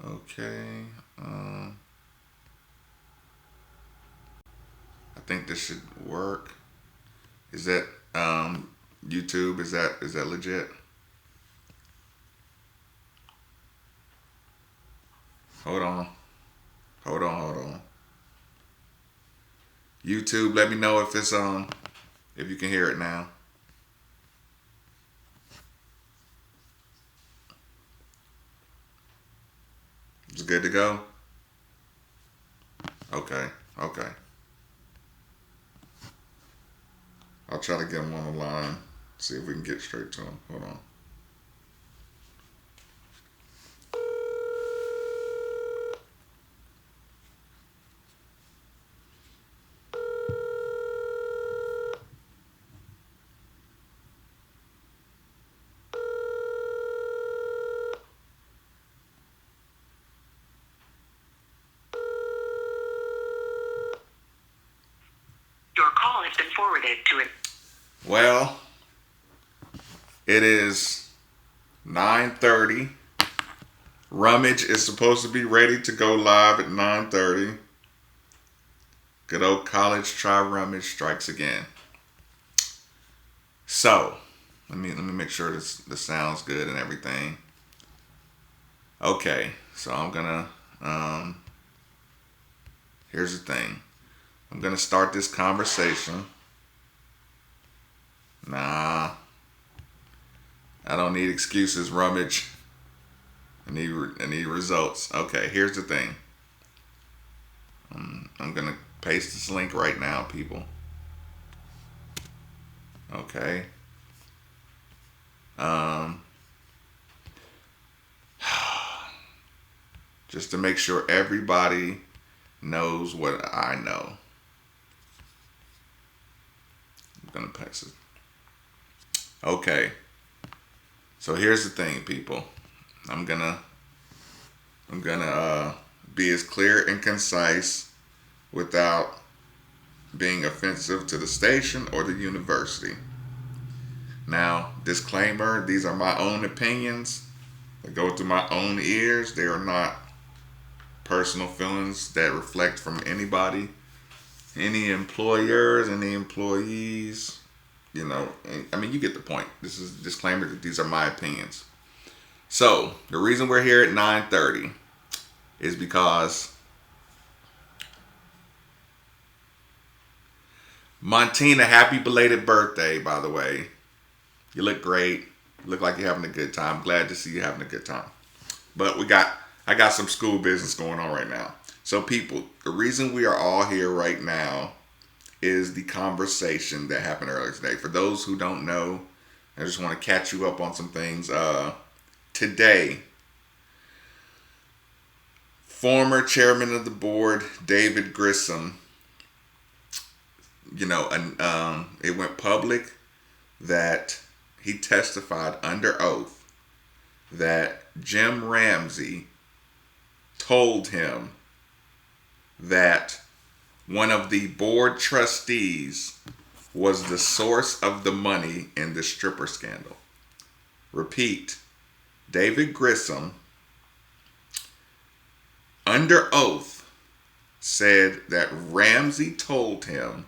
Okay. I think this should work. Is that YouTube? Is that legit? Hold on. Hold on. Hold on. YouTube, let me know if it's if you can hear it now. It's good to go. Okay. Okay. I'll try to get him on the line. See if we can get straight to him. Hold on. Your call has been forwarded to it. Well, it is 9:30. Rummage is supposed to be ready to go live at 9:30. Good old college try rummage strikes again. So, let me make sure this sounds good and everything. Okay, so I'm gonna here's the thing. I'm gonna start this conversation. Nah, I don't need excuses, rummage. I need results. Okay, here's the thing. I'm gonna paste this link right now, people. Okay. Um, just to make sure everybody knows what I know. I'm gonna paste it. Okay. So here's the thing, people. I'm gonna be as clear and concise without being offensive to the station or the university. Now, disclaimer: these are my own opinions that go through my own ears. They are not personal feelings that reflect from anybody, any employers, any employees. I mean, you get the point. This is a disclaimer that these are my opinions. So the reason we're here at 9:30 is because Montina, happy belated birthday, by the way. You look great. You look like you're having a good time. Glad to see you having a good time. But I got some school business going on right now. So people, the reason we are all here right now is the conversation that happened earlier today. For those who don't know, I just want to catch you up on some things. Today, former chairman of the board, David Grissom, it went public that he testified under oath that Jim Ramsey told him that one of the board trustees was the source of the money in the stripper scandal. Repeat, David Grissom, under oath, said that Ramsey told him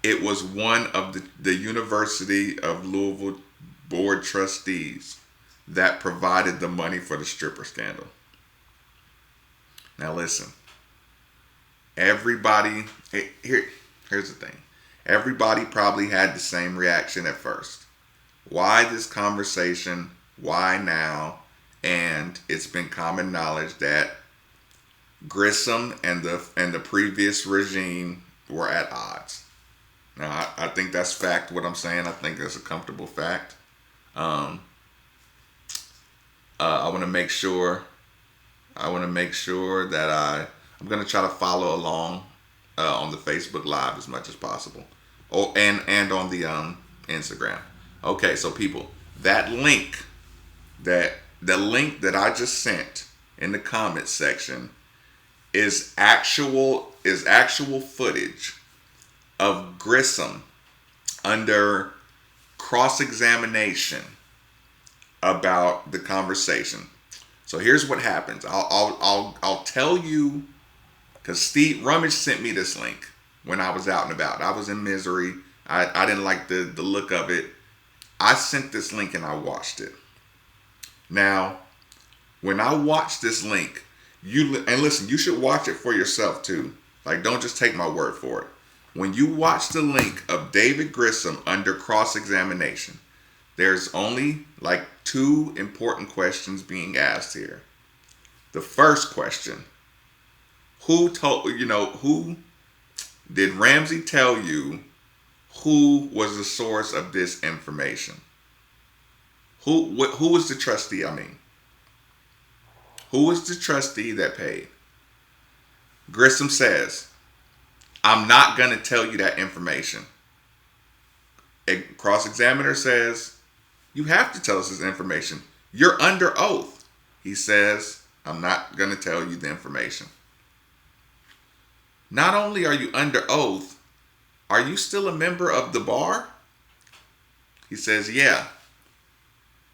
it was one of the University of Louisville board trustees that provided the money for the stripper scandal. Now listen, everybody, here's the thing. Everybody probably had the same reaction at first. Why this conversation? Why now? And it's been common knowledge that Grissom and the previous regime were at odds. Now, I think that's fact. What I'm saying, I think that's a comfortable fact. Um, I want to make sure. I want to make sure that I'm gonna try to follow along on the Facebook Live as much as possible. Oh, and on the Instagram. Okay, so people, that link that the link that I just sent in the comments section is actual footage of Grissom under cross-examination about the conversation. So here's what happens. I'll tell you, because Steve Rummage sent me this link when I was out and about. I was in misery. I didn't like the look of it. I sent this link and I watched it. Now, when I watched this link, and listen, you should watch it for yourself too. Like, don't just take my word for it. When you watch the link of David Grissom under cross-examination, there's only like two important questions being asked here. The first question, who did Ramsey tell you who was the source of this information? Who was the trustee? Who was the trustee that paid? Grissom says, I'm not going to tell you that information. A cross-examiner says, you have to tell us this information. You're under oath. He says, I'm not going to tell you the information. Not only are you under oath, are you still a member of the bar? He says, yeah.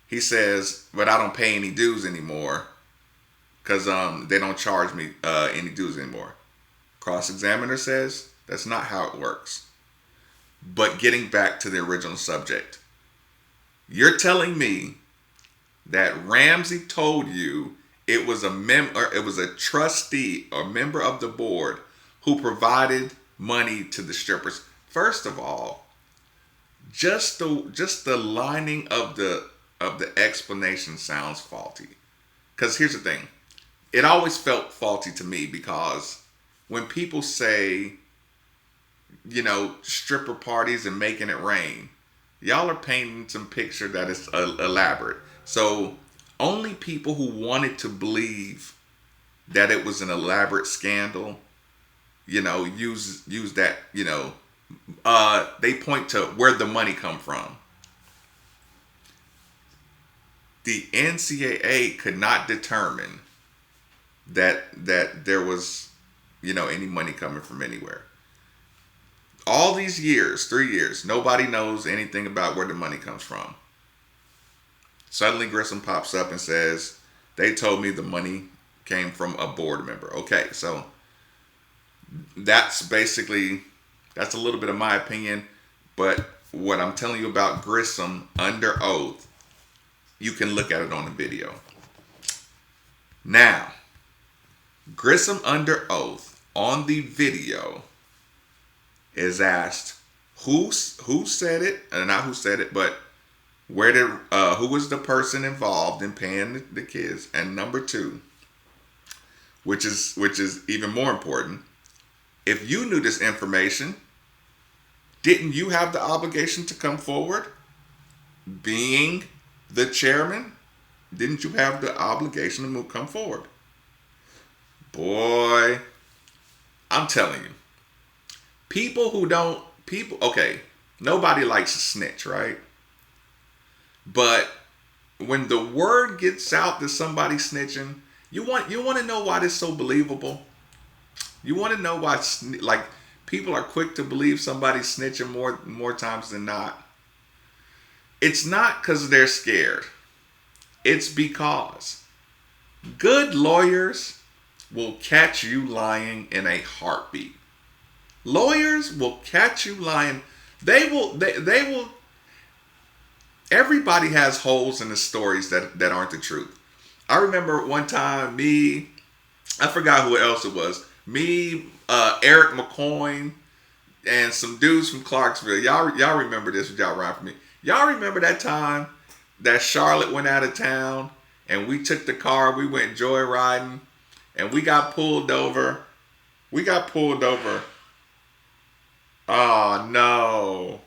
He says, but I don't pay any dues anymore because they don't charge me any dues anymore. Cross-examiner says, that's not how it works. But getting back to the original subject, you're telling me that Ramsey told you it was a trustee or member of the board who provided money to the strippers. First of all, just the lining of the explanation sounds faulty. Because here's the thing, it always felt faulty to me because when people say, stripper parties and making it rain, y'all are painting some picture that is elaborate. So only people who wanted to believe that it was an elaborate scandal, use that, they point to where the money come from. The NCAA could not determine that there was, any money coming from anywhere. All these years, 3 years, nobody knows anything about where the money comes from. Suddenly Grissom pops up and says, they told me the money came from a board member. Okay, so that's a little bit of my opinion, but what I'm telling you about Grissom under oath, you can look at it on the video. Now, Grissom under oath on the video is asked who said it, not who said it, but who was the person involved in paying the kids, and number two, which is even more important, if you knew this information, didn't you have the obligation to come forward? Being the chairman, didn't you have the obligation to come forward? Boy, I'm telling you, okay, nobody likes to snitch, right? But when the word gets out that somebody's snitching, you want to know why this is so believable? You want to know why people are quick to believe somebody's snitching more times than not? It's not because they're scared. It's because good lawyers will catch you lying in a heartbeat. Lawyers will catch you lying. They will. Everybody has holes in the stories that aren't the truth. I remember one time I forgot who else it was. Eric McCoy, and some dudes from Clarksville. Y'all remember this? Y'all ride for me. Y'all remember that time that Charlotte went out of town and we took the car, we went joyriding, and we got pulled over. Oh no.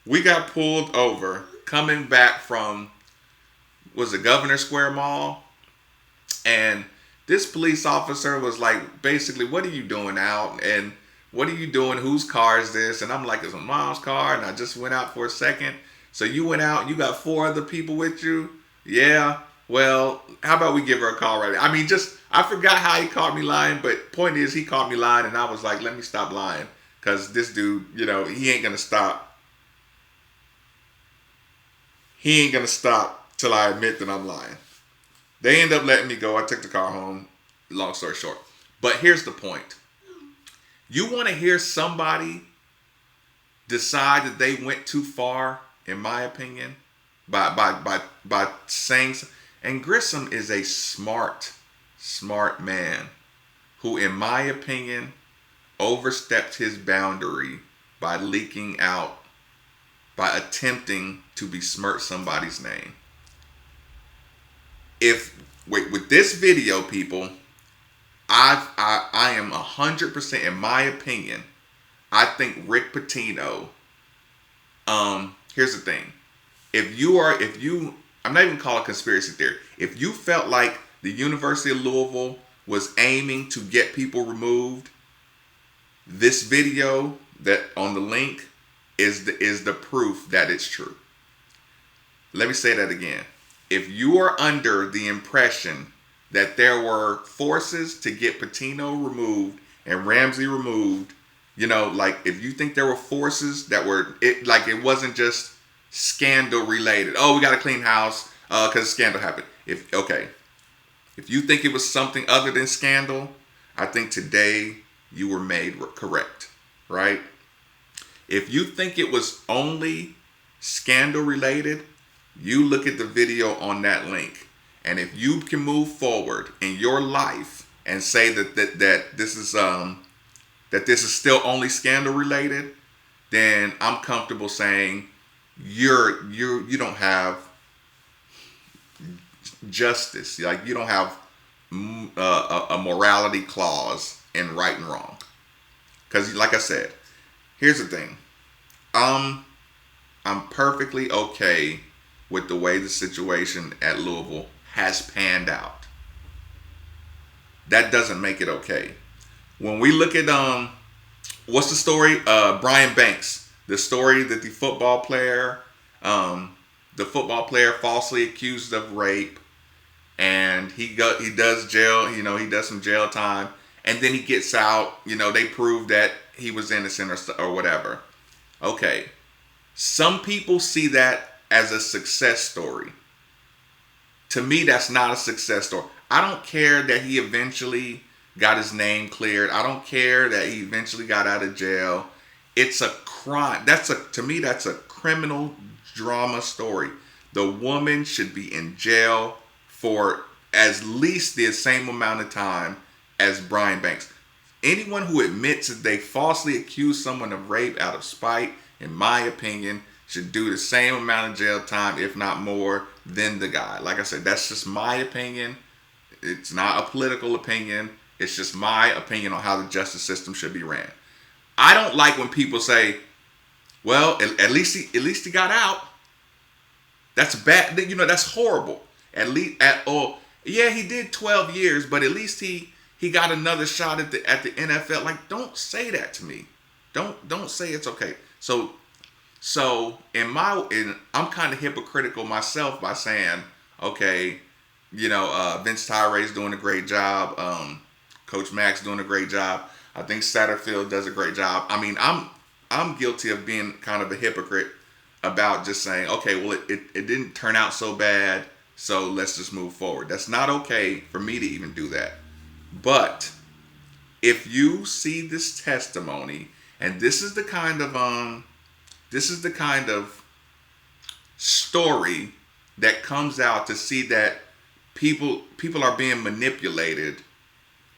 We got pulled over coming back from, was it Governor Square Mall? And this police officer was like, basically, what are you doing out? And what are you doing? Whose car is this? And I'm like, it's my mom's car. And I just went out for a second. So you went out and you got 4 other people with you? Yeah. Well, how about we give her a call right now? I forgot how he caught me lying. But point is, he caught me lying. And I was like, let me stop lying. Because this dude, he ain't going to stop. he ain't gonna stop till I admit that I'm lying. They end up letting me go. I took the car home. Long story short. But here's the point. You want to hear somebody decide that they went too far, in my opinion, by saying, and Grissom is a smart man who, in my opinion, overstepped his boundary by leaking out, by attempting to besmirch somebody's name. With this video, people, I am 100%, in my opinion, I think Rick Pitino. Here's the thing: I'm not even calling it conspiracy theory. If you felt like the University of Louisville was aiming to get people removed, this video that on the link is the proof that it's true. Let me say that again. If you are under the impression that there were forces to get Pitino removed and Ramsey removed, like if you think there were forces that were, it wasn't just scandal related. Oh, we got to clean house because scandal happened. If you think it was something other than scandal, I think today you were made correct, right? If you think it was only scandal related, you look at the video on that link. And if you can move forward in your life and say that this is still only scandal related, then I'm comfortable saying you don't have justice. Like, you don't have a morality clause in right and wrong. Because, like I said, here's the thing. I'm perfectly okay with the way the situation at Louisville has panned out. That doesn't make it okay. When we look at what's the story? Brian Banks, the story that the football player falsely accused of rape, and he does jail. He does some jail time, and then he gets out. They prove that he was innocent or whatever. Okay, some people see that as a success story. To me, that's not a success story. I don't care that he eventually got his name cleared. I don't care that he eventually got out of jail. It's a crime. To me, that's a criminal drama story. The woman should be in jail for at least the same amount of time as Brian Banks. Anyone who admits that they falsely accused someone of rape out of spite, in my opinion, should do the same amount of jail time, if not more, than the guy. Like I said, that's just my opinion. It's not a political opinion. It's just my opinion on how the justice system should be ran. I don't like when people say, "Well, at least he got out." That's bad. That's horrible. Yeah, he did 12 years, but at least he got another shot at the NFL. Like, don't say that to me. Don't say it's okay. So I'm kind of hypocritical myself by saying, okay, Vince Tyra's doing a great job. Coach Mack's doing a great job. I think Satterfield does a great job. I mean, I'm guilty of being kind of a hypocrite about just saying, okay, well, it didn't turn out so bad, so let's just move forward. That's not okay for me to even do that. But if you see this testimony, and this is the kind of story that comes out to see that people are being manipulated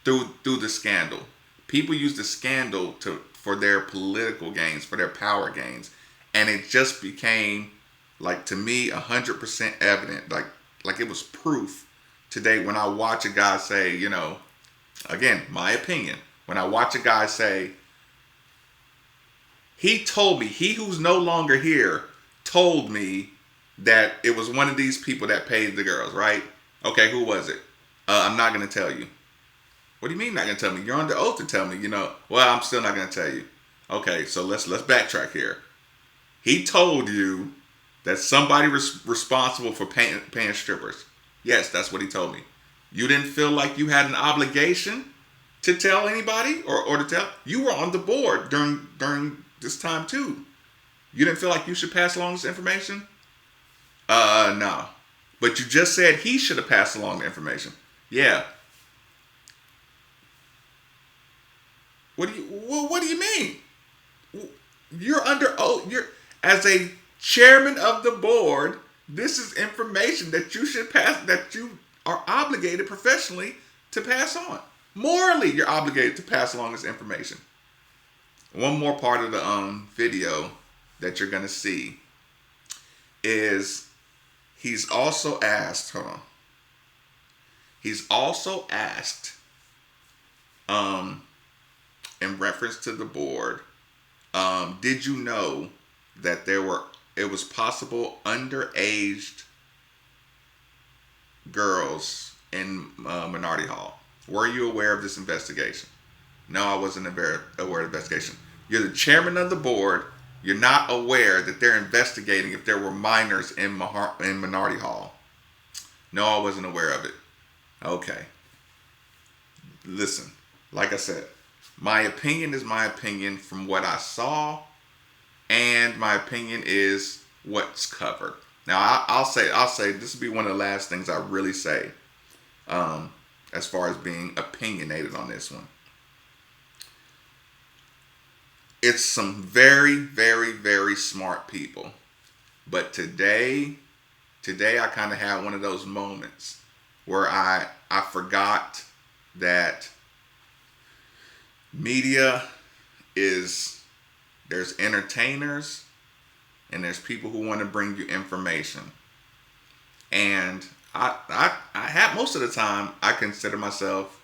through the scandal. People use the scandal for their political gains, for their power gains, and it just became, like, to me, 100% evident. Like it was proof today when I watch a guy say, again, my opinion, when I watch a guy say, he told me, he who's no longer here told me that it was one of these people that paid the girls, right? Okay, who was it? I'm not going to tell you. What do you mean not going to tell me? You're under oath to tell me, Well, I'm still not going to tell you. Okay, so let's backtrack here. He told you that somebody was responsible for paying strippers. Yes, that's what he told me. You didn't feel like you had an obligation to tell anybody or to tell? You were on the board during this time too. You didn't feel like you should pass along this information? No. But you just said he should have passed along the information. Yeah. What do you mean? You're under oath. You're as a chairman of the board. This is information that you should pass. That you are obligated professionally to pass on. Morally, you're obligated to pass along this information. One more part of the video that you're gonna see is he's also asked. Hold on. He's also asked, in reference to the board, did you know that it was possible underaged girls in Minority Hall? Were you aware of this investigation? No, I wasn't aware of the investigation. You're the chairman of the board. You're not aware that they're investigating if there were minors in Minority Hall. No, I wasn't aware of it. Okay. Listen, like I said, my opinion is my opinion from what I saw, and my opinion is what's covered. Now, I'll say this will be one of the last things I really say, as far as being opinionated on this one. It's some very, very, very smart people, but today I kind of had one of those moments where I forgot that media there's entertainers and there's people who want to bring you information. And I have, most of the time, I consider myself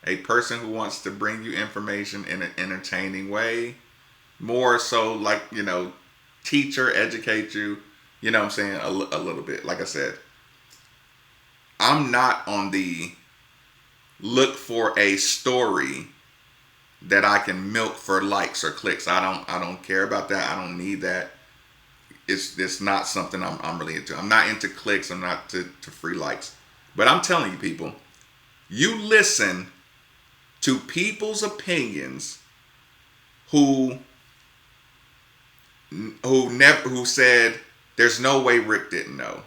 a person who wants to bring you information in an entertaining way. More so like, teach or educate you, what I'm saying, a little bit. Like I said, I'm not on the look for a story that I can milk for likes or clicks. I don't care about that. I don't need that. It's not something I'm really into. I'm not into clicks. I'm not to free likes. But I'm telling you, people, you listen to people's opinions who said there's no way Rick didn't know.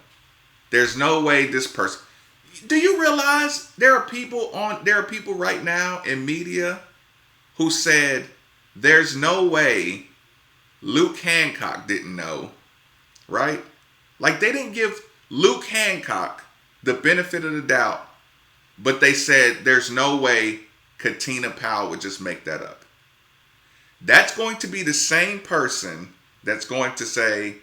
There's no way this person. Do you realize there are people right now in media who said there's no way Luke Hancock didn't know, right? Like, they didn't give Luke Hancock the benefit of the doubt, but they said there's no way Katina Powell would just make that up. That's going to be the same person that's going to say,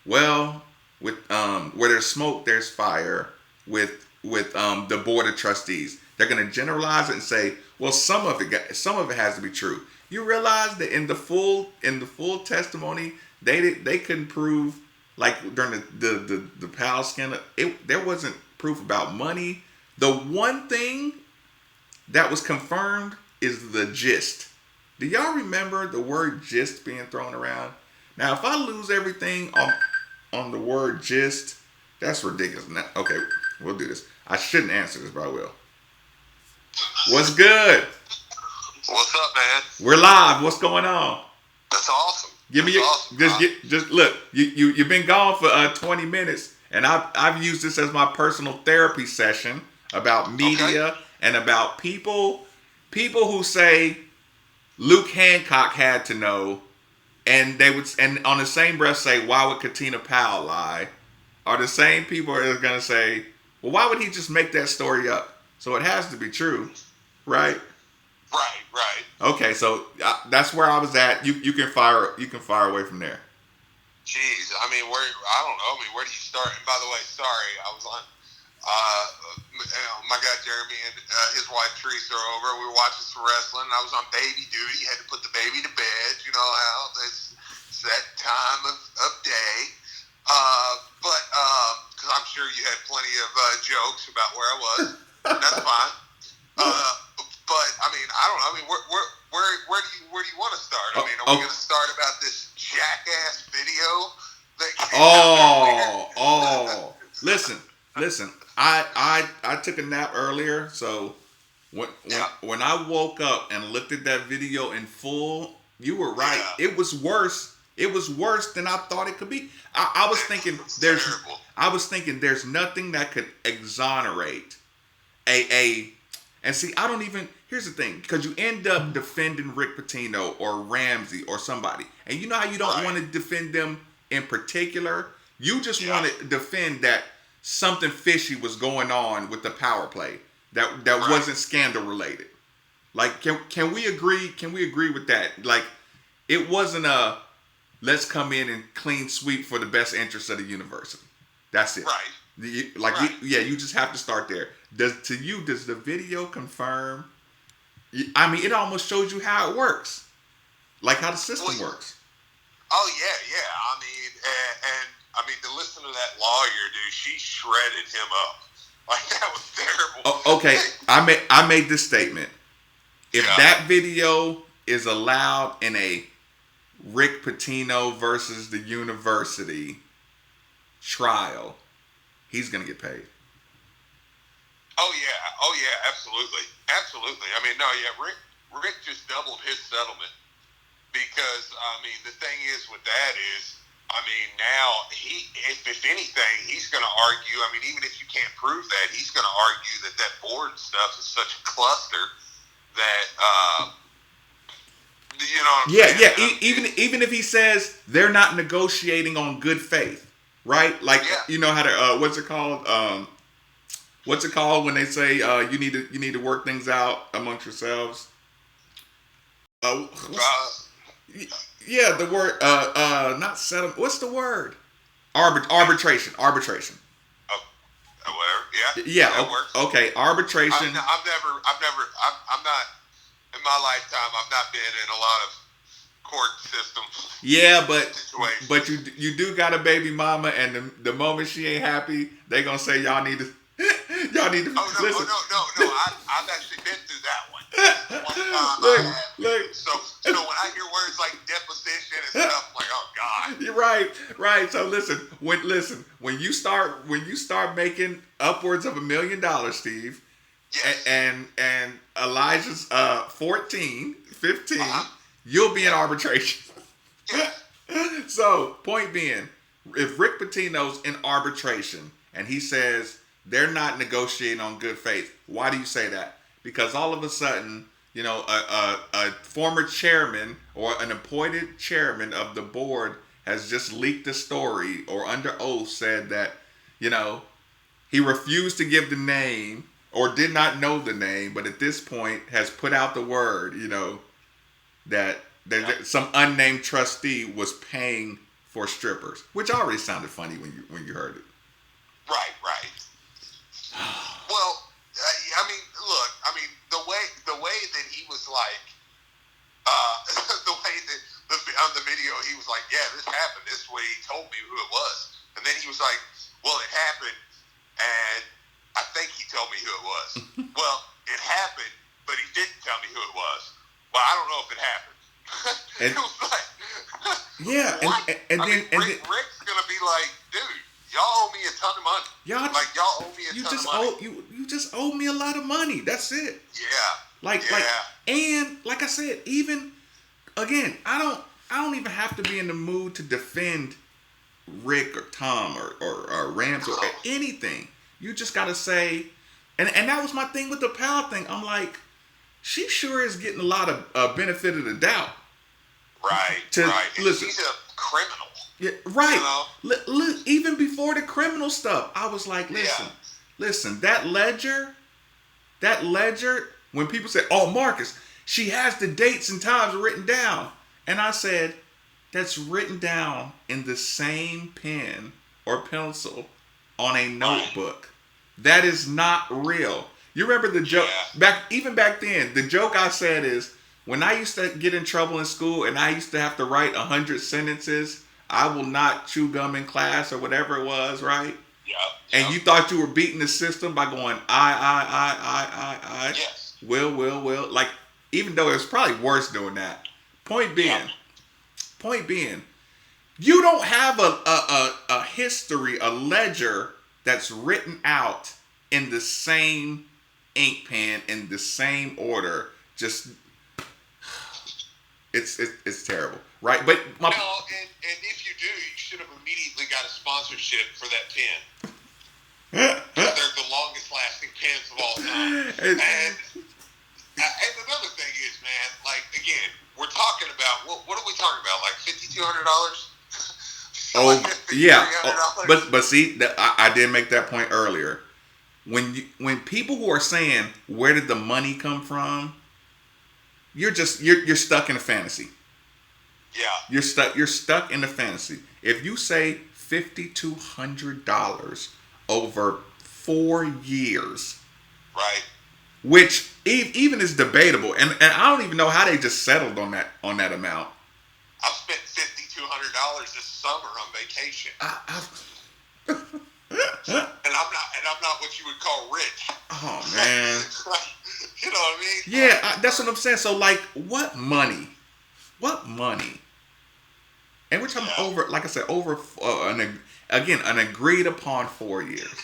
well, with where there's smoke, there's fire. With the board of trustees, they're going to generalize it and say, well, some of it has to be true. You realize that in the full testimony, they couldn't prove, like during the Powell scandal, there wasn't proof about money. The one thing that was confirmed is the gist. Do y'all remember the word gist being thrown around? Now, if I lose everything on the word gist, that's ridiculous. Now, okay, we'll do this. I shouldn't answer this, but I will. What's good? What's up, man? We're live. What's going on? That's awesome. Give me just look. You've been gone for 20 minutes, and I've used this as my personal therapy session about media and about people who say Luke Hancock had to know, and they would, and on the same breath say, why would Katina Powell lie? Are the same people that are going to say, well, why would he just make that story up? So it has to be true, right? Right. Okay, so that's where I was at. You can fire away from there. Jeez, I mean, where do you start? And by the way, sorry, I was on. My guy Jeremy and his wife Teresa are over. We were watching some wrestling. I was on baby duty. Had to put the baby to bed. You know how it's that time of day. But because I'm sure you had plenty of jokes about where I was. That's fine. But I mean, I don't know. I mean, where do you want to start? I mean, are we going to start about this jackass video that came out Listen. I took a nap earlier, so when I woke up and looked at that video in full, you were right. Yeah. It was worse It was worse than I thought it could be. I was thinking Terrible. there's nothing that could exonerate a and see, I don't even, here's the thing, because you end up defending Rick Pitino or Ramsey or somebody, and you know how you don't want to defend them in particular. You just want to defend that something fishy was going on with the power play that wasn't scandal related. Like, can we agree? Can we agree with that? Like, it wasn't a let's come in and clean sweep for the best interest of the university. That's it. Right. You just have to start there. Does the video confirm? I mean, it almost shows you how it works, like how the system works. Oh yeah. I mean, and I mean, to listen to that lawyer, dude, she shredded him up. Like, that was terrible. Oh, okay, I made this statement. If that video is allowed in a Rick Pitino versus the university trial, he's gonna get paid. Oh yeah, absolutely. I mean, no, yeah, Rick just doubled his settlement because I mean, the thing is with that is, I mean, now if anything, he's going to argue. I mean, even if you can't prove that, he's going to argue that board stuff is such a cluster that you know what I'm saying? Even if he says they're not negotiating on good faith, right? Like, you know how to what's it called? What's it called when they say you need to work things out amongst yourselves? Yeah, the word not settlement. What's the word? Arbitration. Oh, whatever. Yeah. That works. Okay, arbitration. I'm not in my lifetime. I've not been in a lot of court systems. Yeah, but you do got a baby mama, and the moment she ain't happy, they gonna say y'all need to. Listen. No. I've actually been through that one. Look. So when I hear words like deposition and stuff, I'm like, oh God. You're right. So when you start making upwards of $1 million, Steve, yes. and Elijah's 14, 15, you'll be in arbitration. Yes. So point being, if Rick Pitino's in arbitration and he says they're not negotiating on good faith, why do you say that? Because all of a sudden, you know, a former chairman or an appointed chairman of the board has just leaked a story or under oath said that, you know, he refused to give the name or did not know the name, but at this point has put out the word, you know, that some unnamed trustee was paying for strippers, which already sounded funny when you heard it. Right. Well, I mean, look. I mean, the way that he was like, the way that on the video he was like, yeah, this happened. This way he told me who it was, and then he was like, well, it happened, and I think he told me who it was. Well, it happened, but he didn't tell me who it was. Well, I don't know if it happened. And, it was like, yeah, what? and then Rick's gonna be like, dude, y'all owe me a ton of money. Y'all owe me a ton of money. You just owe me a lot of money. That's it. Yeah. And like I said, even again, I don't even have to be in the mood to defend Rick or Tom or Rams or anything. You just gotta say, and that was my thing with the pal thing. I'm like, she sure is getting a lot of benefit of the doubt. Right. Listen, she's a criminal. Yeah, right. You know? Look, even before the criminal stuff, I was like, listen, that ledger, when people say, oh, Marcus, she has the dates and times written down. And I said, that's written down in the same pen or pencil on a notebook. That is not real. You remember the joke, back then, the joke I said is, when I used to get in trouble in school and I used to have to write 100 sentences, I will not chew gum in class or whatever it was, right? Yep. And you thought you were beating the system by going, I. Yes. Will. Like, even though it was probably worse doing that. Point being, you don't have a history, a ledger that's written out in the same ink pen, in the same order. Just, it's terrible. right? But my No, and if you do, you should have immediately got a sponsorship for that pen. Because they're the longest lasting pens of all time. And another thing is, man, like, again, we're talking about, what are we talking about? Like $5,200? Oh yeah, $5,300? but see that I did make that point earlier. When people who are saying where did the money come from, you're stuck in a fantasy. Yeah. You're stuck in the fantasy. If you say $5,200 over 4 years, Right. which even is debatable, and I don't even know how they just settled on that amount. I've spent $5,200 this summer on vacation. And I'm not what you would call rich. Oh man. You know what I mean? Yeah, that's what I'm saying. So like, what money? What money? And we're talking over, like I said, over an agreed upon 4 years.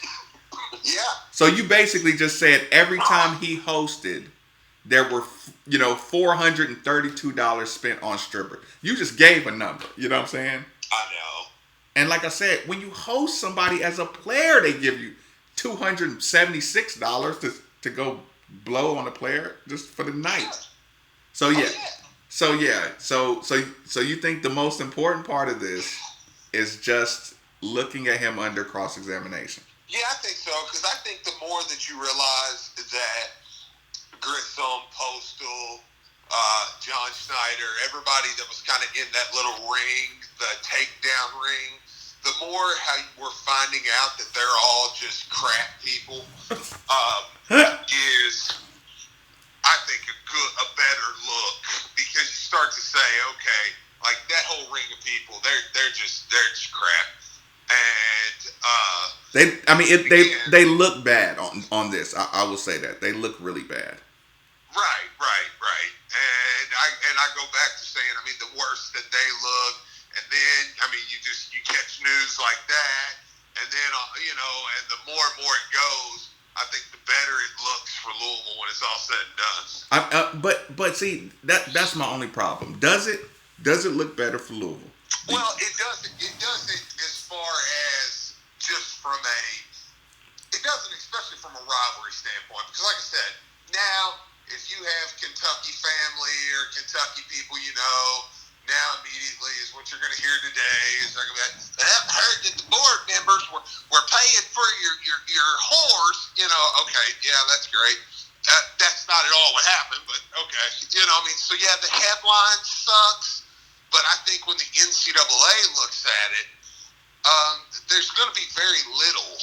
Yeah. So you basically just said every time he hosted, there were $432 spent on strippers. You just gave a number. You know what I'm saying? I know. And like I said, when you host somebody as a player, they give you $276 to go blow on the player just for the night. So yeah. So you think the most important part of this is just looking at him under cross-examination? Yeah, I think so, because I think the more that you realize that Grissom, Postal, John Snyder, everybody that was kind of in that little ring, the takedown ring, the more how we're finding out that they're all just crap people is, I think, a better look, because you start to say, okay, like that whole ring of people, they're just crap, and they look bad on this. I will say that they look really bad. Right. And I go back to saying, I mean, the worse that they look, and then, I mean, you catch news like that, and then, and the more and more it goes, I think the better it looks for Louisville when it's all said and done. But see, that's my only problem. Does it look better for Louisville? Well, it doesn't. It doesn't as far as just it doesn't, especially from a rivalry standpoint, because like I said, now if you have Kentucky family or Kentucky people, now immediately is what you're going to hear today is they're going to be like, I've heard that the board members were paying for your whores. Okay, yeah, that's great. That's not at all what happened, but okay. So yeah, the headline sucks, but I think when the NCAA looks at it, there's going to be very little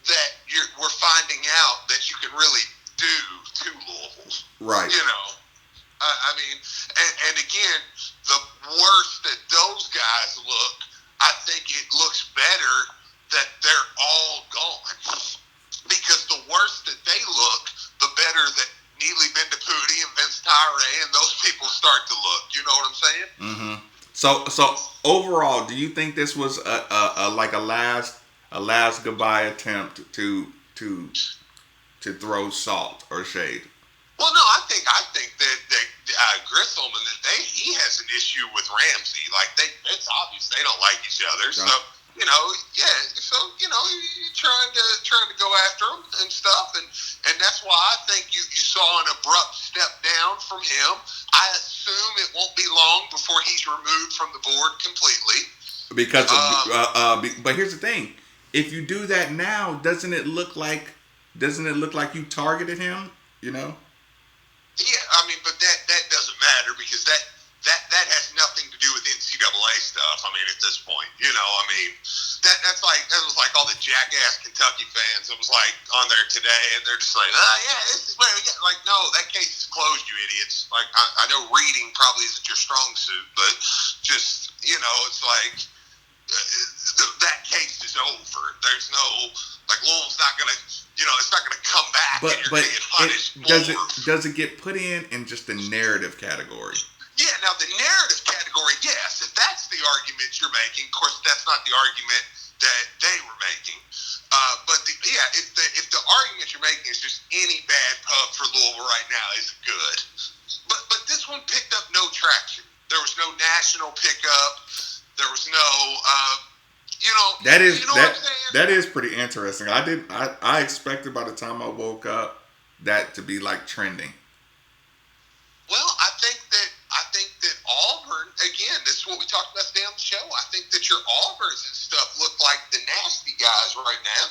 that we're finding out that you can really do to Louisville. Right. I mean, and again, the worse that those guys look, I think it looks better that they're all gone. Because the worse that they look, the better that Neely Bendapudi and Vince Tyre and those people start to look. You know what I'm saying? Mm-hmm. So overall, do you think this was a last goodbye attempt to throw salt or shade? Well, no, I think that Grissom and he has an issue with Ramsey. Like it's obvious they don't like each other. So you're trying to go after him and stuff, and that's why I think you saw an abrupt step down from him. I assume it won't be long before he's removed from the board completely. Because but here's the thing: if you do that now, doesn't it look like you targeted him? Yeah, I mean, but that doesn't matter because that has nothing to do with NCAA stuff. I mean, at this point, that was like all the jackass Kentucky fans. It was like on there today, and they're just like, this is where we get. Like, no, that case is closed, you idiots. Like, I know reading probably isn't your strong suit, but just it's like that case is over. There's no Louisville's not gonna. It's not going to come back. But and you're going to get punished does it get put in just the narrative category? Yeah. Now the narrative category, yes. If that's the argument you're making, of course, that's not the argument that they were making. But if the argument you're making is just any bad pub for Louisville right now is good, but this one picked up no traction. There was no national pickup. There was no, That is you know what I'm saying? that is pretty interesting. I expected by the time I woke up that to be like trending. Well, I think that Auburn, again, this is what we talked about today on the show. I think that your Auburns and stuff look like the nasty guys right now.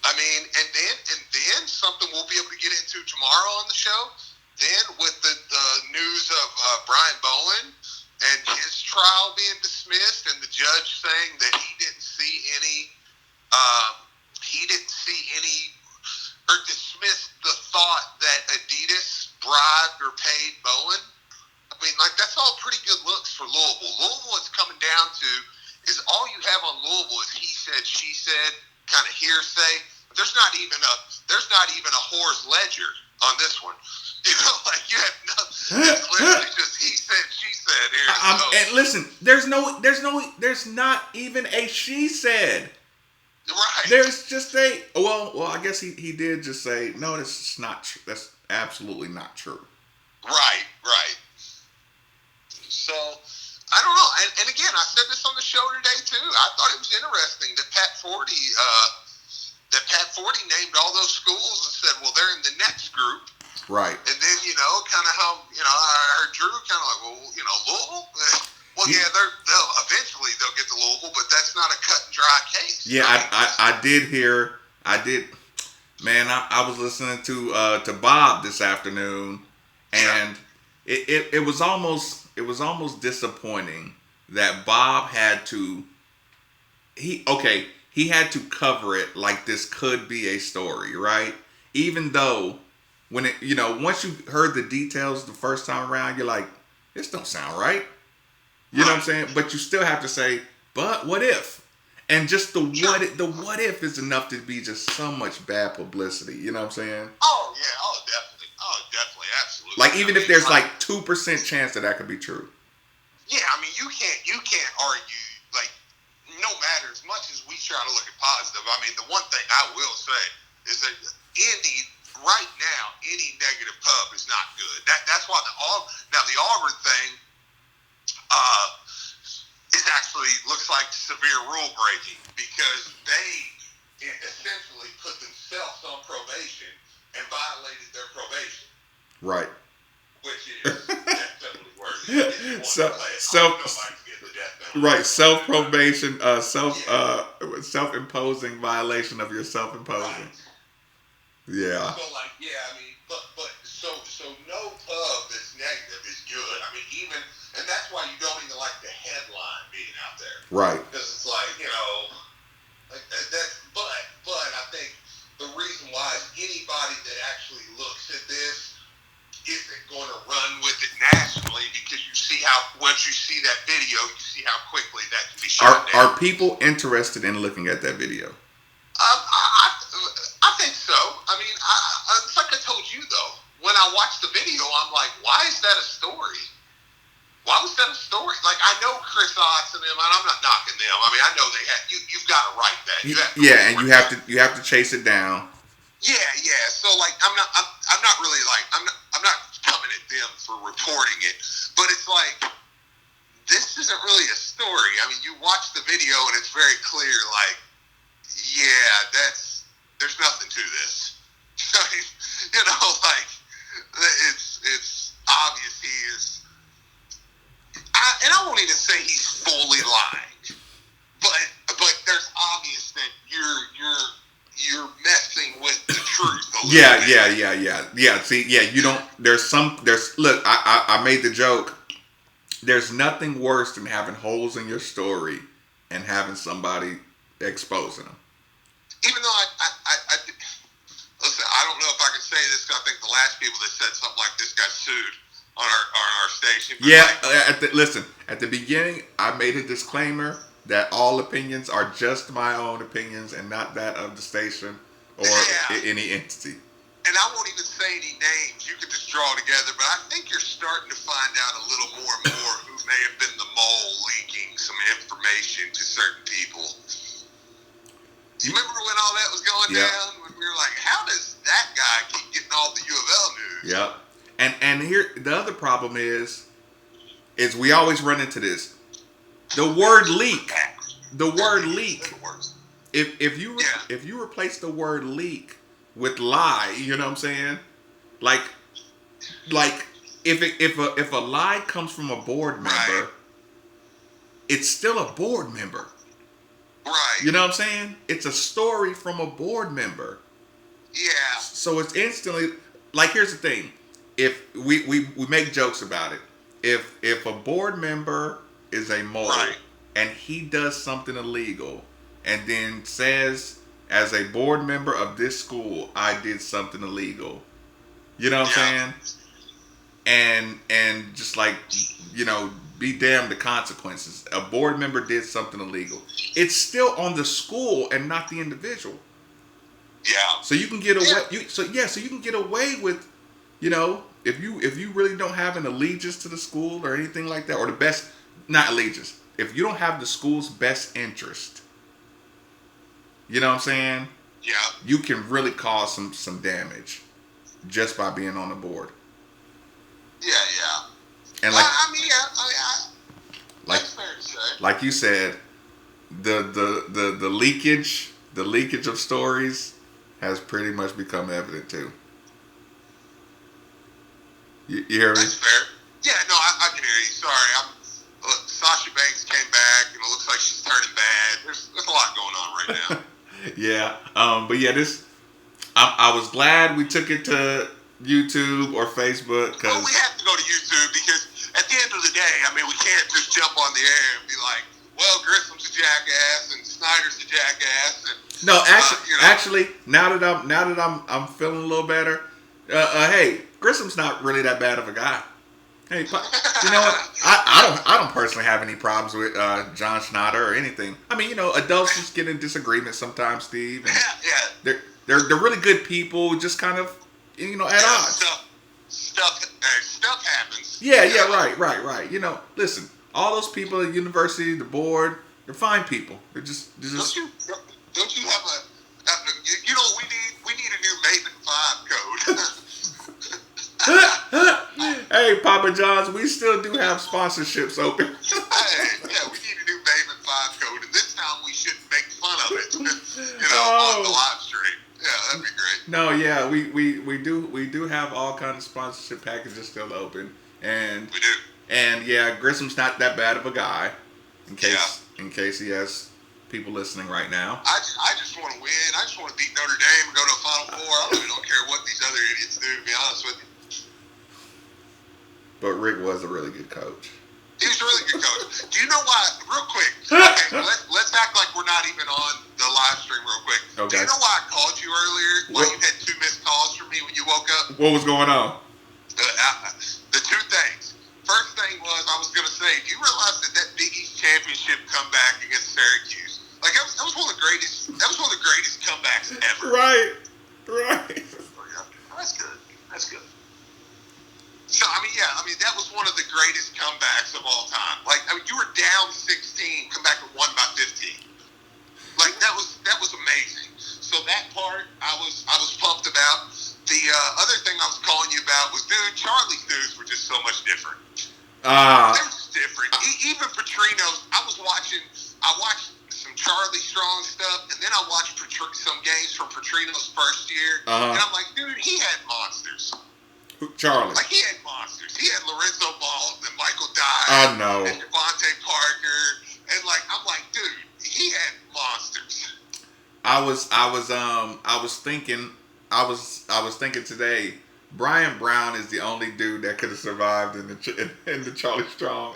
I mean, and then something we'll be able to get into tomorrow on the show. Then with the news of Brian Bowen and his trial being dismissed, and the judge saying that he didn't see any or dismissed the thought that Adidas bribed or paid Bowen. I mean, like, that's all pretty good looks for Louisville. Louisville, it's coming down to is all you have on Louisville is he said, she said, kind of hearsay. There's not even a whore's ledger on this one. You know, like, you have nothing. It's literally just he said, she said. And listen, there's not even a she said. Right. There's just a well. I guess he did just say no. That's not true. That's absolutely not true. Right. So I don't know. And again, I said this on the show today too. I thought it was interesting that Pat Forty named all those schools and said, well, they're in the next group. Right. And then, kind of how, I heard Drew kind of like, well, Louisville? Well, yeah, they'll get to Louisville, but that's not a cut and dry case. Yeah, I did hear, man, I was listening to Bob this afternoon, and it was almost disappointing that Bob had to, he had to cover it like this could be a story, right? Even though when it, once you heard the details the first time around, you're like, this don't sound right. You know what I'm saying? But you still have to say, but what if? And just the what if is enough to be just so much bad publicity. You know what I'm saying? Oh, yeah. Oh, definitely. Absolutely. Like, even if there's like 2% chance that could be true. Yeah, I mean, you can't argue, like, no matter as much as we try to look at positive. I mean, the one thing I will say is that right now, any negative pub is not good. That's why the Auburn thing is actually looks like severe rule breaking, because they essentially put themselves on probation and violated their probation. Right. Which is definitely worse. Right, self-probation, self-imposing violation of your self-imposing. Right. Yeah. So, like, I mean, but so no pub that's negative is good. I mean, and that's why you don't even like the headline being out there. Right. Because it's like, like that. But I think the reason why is anybody that actually looks at this isn't going to run with it nationally, because you see how once you see that video, you see how quickly that can be shut down. Are people interested in looking at that video? I think so. I mean, it's like I told you, though. When I watched the video, I'm like, why is that a story? Why was that a story? Like, I know Chris Otts and them, and I'm not knocking them. I mean, I know they have. You've got to write that. And you have to chase it down. Yeah. So, like, I'm not really like I'm not coming at them for reporting it, but it's like, this isn't really a story. I mean, you watch the video and it's very clear. Like, there's nothing to this. I mean, like, it's obvious he is. And I won't even say he's fully lying, but there's obvious that you're messing with the truth a little bit. Yeah. See, you don't. Look, I made the joke. There's nothing worse than having holes in your story and having somebody exposing them. Even though I listen, I don't know if I can say this, because I think the last people that said something like this got sued on our station. Yeah, at the beginning, I made a disclaimer that all opinions are just my own opinions and not that of the station or any entity. And I won't even say any names. You could just draw together. But I think you're starting to find out a little more and more who may have been the mole leaking some information to certain people. You remember when all that was going down? When we were like, how does that guy keep getting all the U of L news? Yep. And here, the other problem is, is we always run into this. The word leak. The word leak. If you replace the word leak with lie, you know what I'm saying? Like if a lie comes from a board member, Right. it's still a board member. Right. You know what I'm saying? It's a story from a board member. Yeah. So it's instantly like, here's the thing. If we make jokes about it. If a board member is a mole Right. and he does something illegal and then says, as a board member of this school, I did something illegal. You know what I'm saying? And just like, you know, be damned the consequences. A board member did something illegal. It's still on the school and not the individual. Yeah. So you can get away. So you can get away with, you know, if you really don't have an allegiance to the school or anything like that, or the best, not allegiance. If you don't have the school's best interest, you know what I'm saying? Yeah. You can really cause some damage just by being on the board. Yeah. And like, I mean, yeah. like, That's fair to say. like you said, the leakage of stories has pretty much become evident too. You hear me? That's fair. Yeah, no, I can hear you. Sorry, look, Sasha Banks came back, and it looks like she's turning bad. There's a lot going on right now. Yeah. But yeah, I was glad we took it to YouTube or Facebook because Well, we have to go to YouTube because at the end of the day, I mean, we can't just jump on the air and be like, well, Grissom's a jackass and Snyder's a jackass. And, no, you know. now that I'm feeling a little better. Hey, Grissom's not really that bad of a guy. Hey, you know what? I don't personally have any problems with John Schneider or anything. I mean, you know, adults just get in disagreements sometimes, Steve. And Yeah. they're really good people, just kind of, you know, at odds. Stuff happens. Yeah, right. You know, listen, all those people at university, the board, they're fine people. They're just. Don't you have you know what we need? We need a new Maven 5 code. Hey, Papa John's, we still do have sponsorships open. Hey, yeah, we need a new Maven 5 code, and this time we shouldn't make fun of it. You know, on the live stream. Yeah, that'd be great. No, yeah, we do have all kinds of sponsorship packages still open, and We do. and yeah, Grissom's not that bad of a guy. In case he has people listening right now. I just want to win. I just want to beat Notre Dame and go to a Final Four. I really don't care what these other idiots do, to be honest with you. But Rick was a really good coach. He was a really good coach. Do you know why? Real quick. Okay, let's act like we're not even on the live stream real quick. Okay. Do you know why I called you earlier? Why you had 2 missed calls from me when you woke up? What was going on? The 2 things. First thing was, I was going to say, do you realize that Big East championship comeback against Syracuse, like that was one of the greatest. That was one of the greatest comebacks ever. Right. That's good. That's good. So I mean, that was one of the greatest comebacks of all time. Like, I mean, you were down 16, come back and won by 15. Like that was amazing. So that part I was pumped about. The other thing I was calling you about was, dude, Charlie's news were just so much different. They're just different. Even Petrino's. I watched some Charlie Strong stuff, and then I watched some games from Petrino's first year, and I'm like, dude, he had monsters. Charlie. Like, he had monsters. He had Lorenzo Ball and Michael Dye. I know. And Devontae Parker, and like, I'm like, dude, he had monsters. I was thinking today, Brian Brown is the only dude that could have survived in the Charlie Strong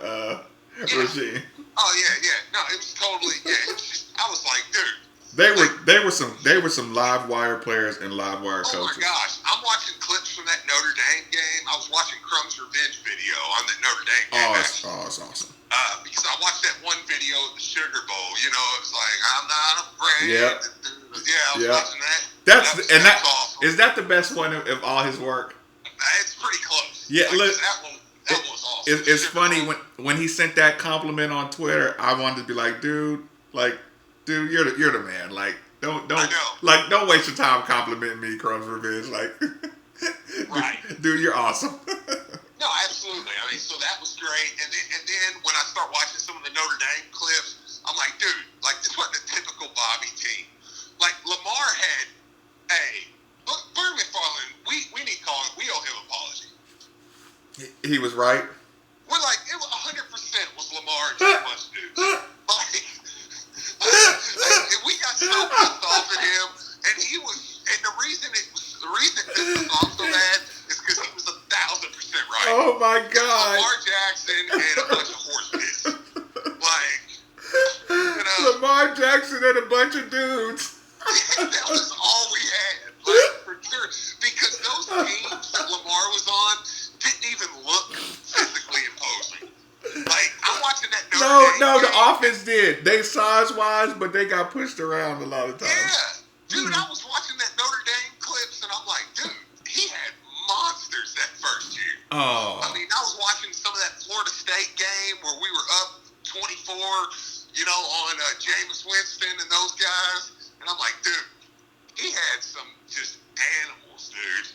regime. Oh yeah. No, it was totally. Yeah, it was just. I was like, dude. They were some live wire players and live wire coaches. Oh my gosh, I'm watching clips from that Notre Dame game. I was watching Crumb's revenge video on the Notre Dame game. It's awesome. Because I watched that one video of the Sugar Bowl. You know, it was like, I'm not afraid. Yeah. Yeah, I was watching that. That's awesome. Is that the best one of all his work? It's pretty close. Yeah, like, look, that was awesome. It's funny when he sent that compliment on Twitter. I wanted to be like, dude, you're the man. Like, don't waste your time complimenting me, Crumb's Revenge. Like, right, dude, you're awesome. No, absolutely. I mean, so that was great, and Notre Dame clips. I'm like, dude, like this wasn't a typical Bobby team. Like Lamar had, look, Bernie McFarland, we need to call him. We owe him an apology. He was right. We're like, it was 100% was Lamar and too much, dude. Like, we got so pissed off at him, and he was, and the reason it pissed us off so bad is because he was 1,000% right. Oh my God. Lamar Jackson and a bunch of horse piss. Like, you know, Lamar Jackson and a bunch of dudes. that was all we had, like, for sure. Because those teams that Lamar was on didn't even look physically imposing. Like, I'm watching that Notre Dame No, the game. offense did. They size-wise, but they got pushed around a lot of times. Yeah. Dude, I was watching that Notre Dame clips, and I'm like, dude, he had monsters that first year. Oh. I mean, I was watching some of that Florida State game where we were up 24, you know, on Jameis Winston and those guys. And I'm like, dude, he had some just animals, dude.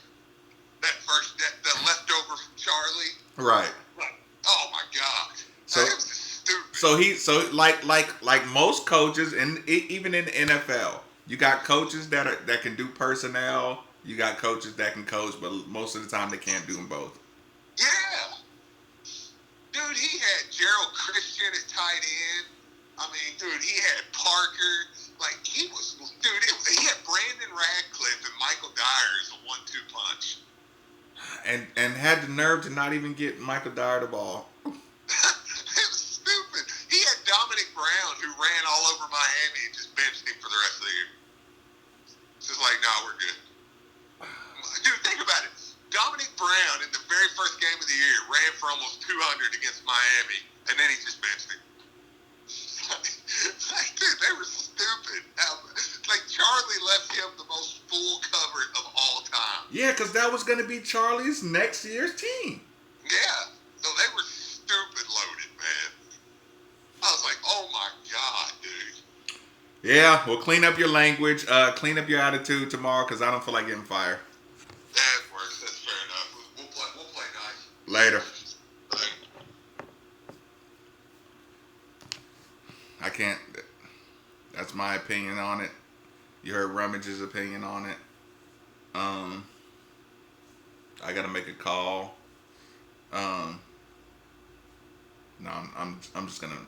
The leftover from Charlie. Right. Oh my God. So, it was just stupid. So like most coaches, and even in the NFL, you got coaches that can do personnel. You got coaches that can coach, but most of the time they can't do them both. Yeah. Dude, he had Gerald Christian at tight end. I mean, dude, he had Parker. Like, he had Brandon Radcliffe and Michael Dyer as a 1-2 punch. And had the nerve to not even get Michael Dyer the ball. It was stupid. He had Dominic Brown, who ran all over Miami and just benched him for the rest of the year. It's just like, nah, we're good. Dude, think about it. Dominic Brown, in the very first game of the year, ran for almost 200 against Miami, and then he just benched him. Like, dude, they were stupid. Like, Charlie left him the most full covered of all time. Yeah, because that was going to be Charlie's next year's team. Yeah. So they were stupid loaded, man. I was like, oh my God, dude. Yeah, well, clean up your language, clean up your attitude tomorrow, because I don't feel like getting fired. That works. That's fair enough. We'll play nice. Later. Later. I can't. That's my opinion on it. You heard Rummage's opinion on it. I gotta make a call. No, I'm just gonna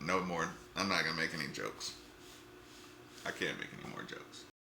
no more. I'm not gonna make any jokes. I can't make any more jokes.